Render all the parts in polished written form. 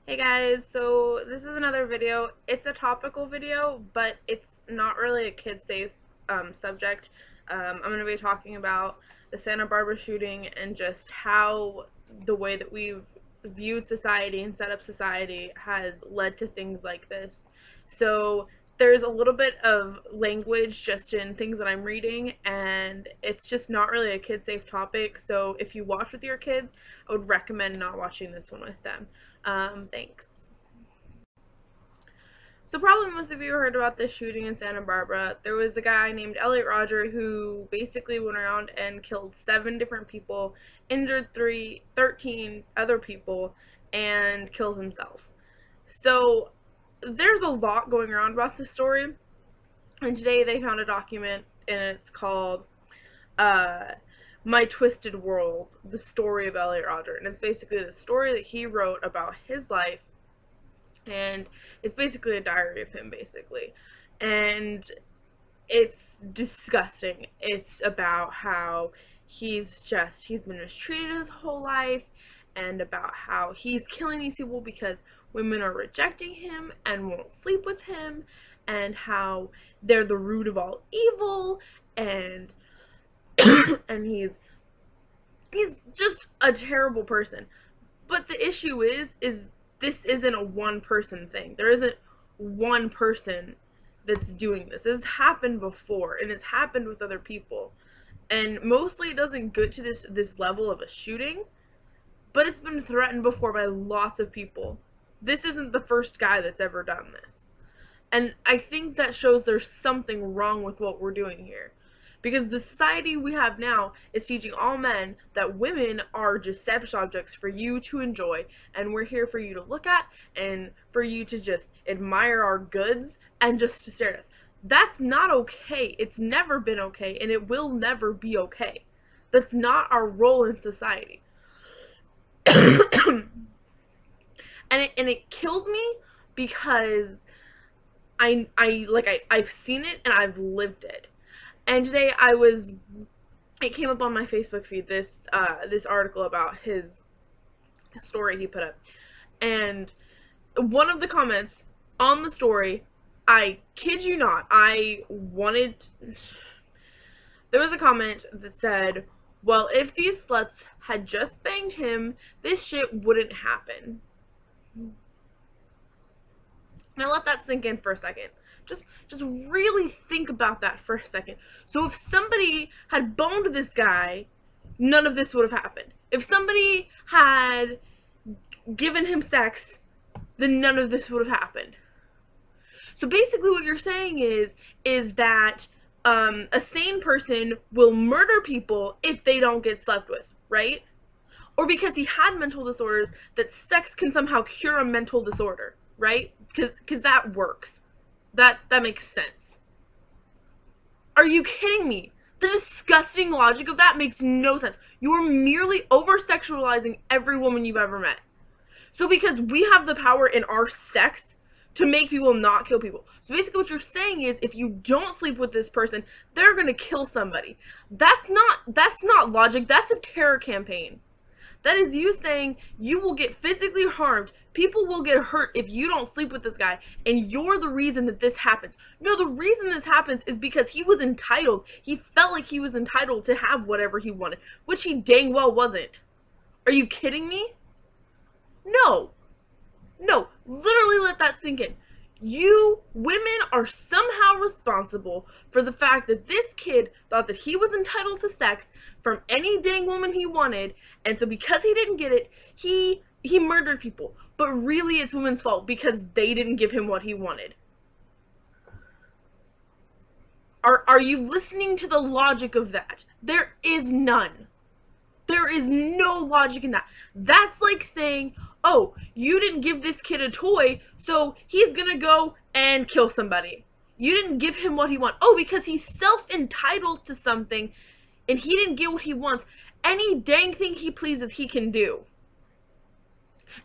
Hey guys, so this is another video. It's a topical video, but it's not really a kid-safe subject. I'm going to be talking about the Santa Barbara shooting and just how the way that we've viewed society and set up society has led to things like this. So there's a little bit of language just in things that I'm reading, and it's just not really a kid-safe topic. So if you watch with your kids, I would recommend not watching this one with them. Thanks. So probably most of you heard about this shooting in Santa Barbara. There was a guy named Elliot Rodger who basically went around and killed 7 different people, injured 13 other people, and killed himself. So there's a lot going around about this story. And today they found a document and it's called My Twisted World, the story of Elliot Rodger. And it's basically the story that he wrote about his life, and it's basically a diary of him, basically. And it's disgusting. It's about how he's been mistreated his whole life, and about how he's killing these people because women are rejecting him and won't sleep with him, and how they're the root of all evil, and and he's just a terrible person. But the issue is this isn't a one person thing. There isn't one person that's doing this. This has happened before, and it's happened with other people. And mostly it doesn't get to this level of a shooting, but it's been threatened before by lots of people. This isn't the first guy that's ever done this. And I think that shows there's something wrong with what we're doing here. Because the society we have now is teaching all men that women are just sex objects for you to enjoy, and we're here for you to look at and for you to just admire our goods and just to stare at us. That's not okay. It's never been okay, and it will never be okay. That's not our role in society. and it kills me because I've seen it and I've lived it. And today it came up on my Facebook feed, this article about his story he put up. And one of the comments on the story, I kid you not, there was a comment that said, well, if these sluts had just banged him, this shit wouldn't happen. Now let that sink in for a second. Just really think about that for a second. So if somebody had boned this guy, none of this would have happened. If somebody had given him sex, then none of this would have happened. So basically what you're saying is that a sane person will murder people if they don't get slept with, right? Or because he had mental disorders, that sex can somehow cure a mental disorder, right? Because that works. That makes sense. Are you kidding me? The disgusting logic of that makes no sense. You are merely over-sexualizing every woman you've ever met. So because we have the power in our sex to make people not kill people. So basically what you're saying is if you don't sleep with this person, they're gonna kill somebody. That's not logic, that's a terror campaign. That is you saying you will get physically harmed. People will get hurt if you don't sleep with this guy, and you're the reason that this happens. No, the reason this happens is because he was entitled. He felt like he was entitled to have whatever he wanted, which he dang well wasn't. Are you kidding me? No. No, literally let that sink in. You women are somehow responsible for the fact that this kid thought that he was entitled to sex from any dang woman he wanted, and so because he didn't get it, he murdered people. But really it's women's fault because they didn't give him what he wanted. Are you listening to the logic of that? There is none. There is no logic in that. That's like saying, oh, you didn't give this kid a toy, so he's gonna go and kill somebody. You didn't give him what he wants. Oh, because he's self-entitled to something and he didn't get what he wants. Any dang thing he pleases, he can do.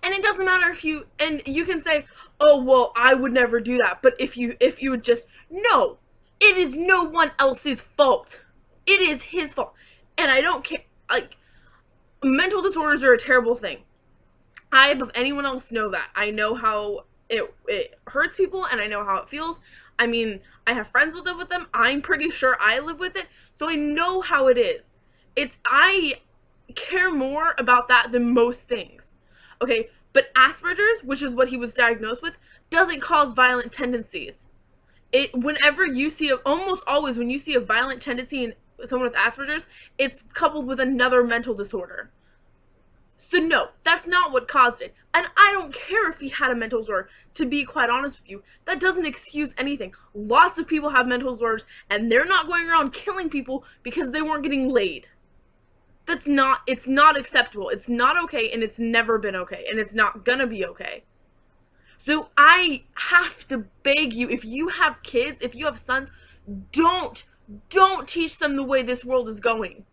And it doesn't matter if you can say, oh, well, I would never do that. But if you would just, no, it is no one else's fault. It is his fault. And I don't care, like, mental disorders are a terrible thing. I, above anyone else, know that. I know how it hurts people, and I know how it feels. I mean, I have friends who live with them. I'm pretty sure I live with it, so I know how it is. I care more about that than most things. Okay, but Asperger's, which is what he was diagnosed with, doesn't cause violent tendencies. Whenever you see almost always when you see a violent tendency in someone with Asperger's, it's coupled with another mental disorder. So no, that's not what caused it. And I don't care if he had a mental disorder, to be quite honest with you. That doesn't excuse anything. Lots of people have mental disorders, and they're not going around killing people because they weren't getting laid. It's not acceptable. It's not okay, and it's never been okay, and it's not gonna be okay. So I have to beg you, if you have kids, if you have sons, don't, don't teach them the way this world is going.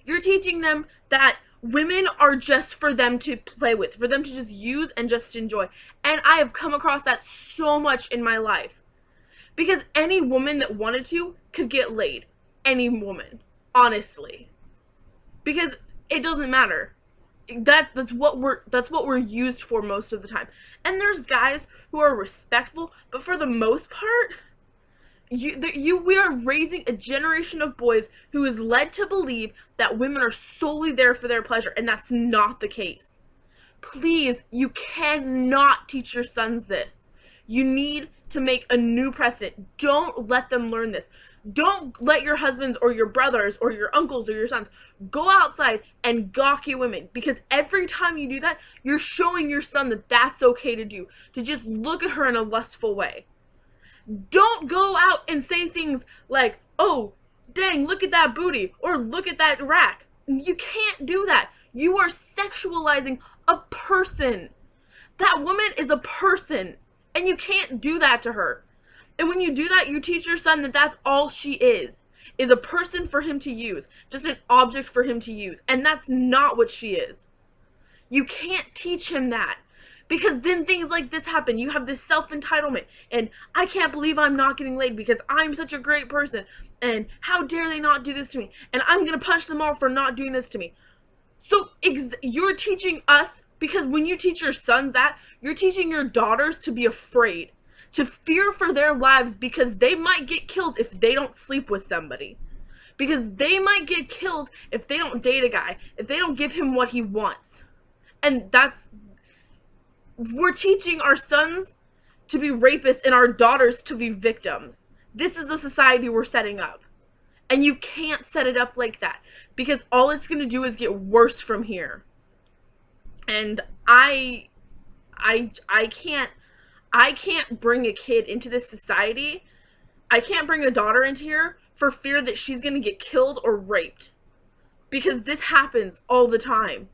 You're teaching them that women are just for them to play with, for them to just use and just enjoy. And I have come across that so much in my life. Because any woman that wanted to could get laid. Any woman. Honestly. Because it doesn't matter. That's what we're used for most of the time. And there's guys who are respectful, but for the most part, we are raising a generation of boys who is led to believe that women are solely there for their pleasure, and that's not the case. Please, you cannot teach your sons this. You need to make a new precedent. Don't let them learn this. Don't let your husbands or your brothers or your uncles or your sons go outside and gawk at women, because every time you do that, you're showing your son that that's okay to do, to just look at her in a lustful way. Don't go out and say things like, oh, dang, look at that booty, or look at that rack. You can't do that. You are sexualizing a person. That woman is a person, and you can't do that to her. And when you do that, you teach your son that that's all she is a person for him to use, just an object for him to use. And that's not what she is. You can't teach him that. Because then things like this happen. You have this self-entitlement, and I can't believe I'm not getting laid because I'm such a great person, and how dare they not do this to me, and I'm gonna punch them all for not doing this to me. So you're teaching us, because when you teach your sons that, you're teaching your daughters to be afraid, to fear for their lives, because they might get killed if they don't sleep with somebody. Because they might get killed if they don't date a guy, if they don't give him what he wants. And we're teaching our sons to be rapists and our daughters to be victims. This is the society we're setting up. And you can't set it up like that, because all it's going to do is get worse from here. And I can't bring a kid into this society. I can't bring a daughter into here for fear that she's going to get killed or raped. Because this happens all the time.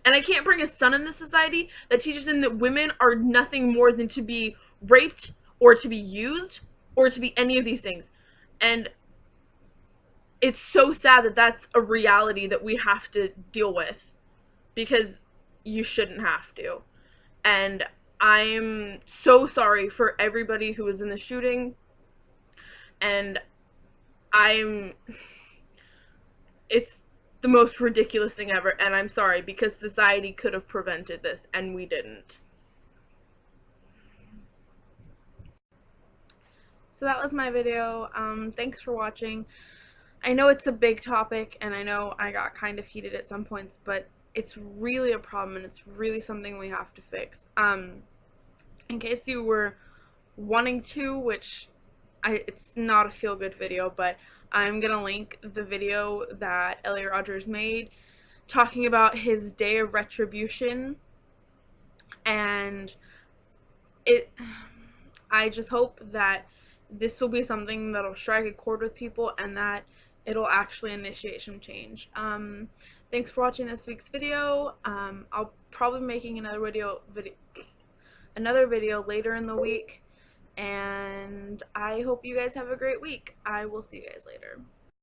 And I can't bring a son in this society that teaches him that women are nothing more than to be raped or to be used or to be any of these things. And it's so sad that that's a reality that we have to deal with, because you shouldn't have to. And I'm so sorry for everybody who was in the shooting. And it's the most ridiculous thing ever, and I'm sorry, because society could have prevented this, and we didn't. So that was my video. Thanks for watching. I know it's a big topic, and I know I got kind of heated at some points, but it's really a problem, and it's really something we have to fix. In case you were wanting to, which it's not a feel-good video, but I'm gonna link the video that Elliot Rodger made talking about his day of retribution, and I just hope that this will be something that'll strike a chord with people, and that it'll actually initiate some change. Thanks for watching this week's video. I'll probably be making another video later in the week, and I hope you guys have a great week. I will see you guys later.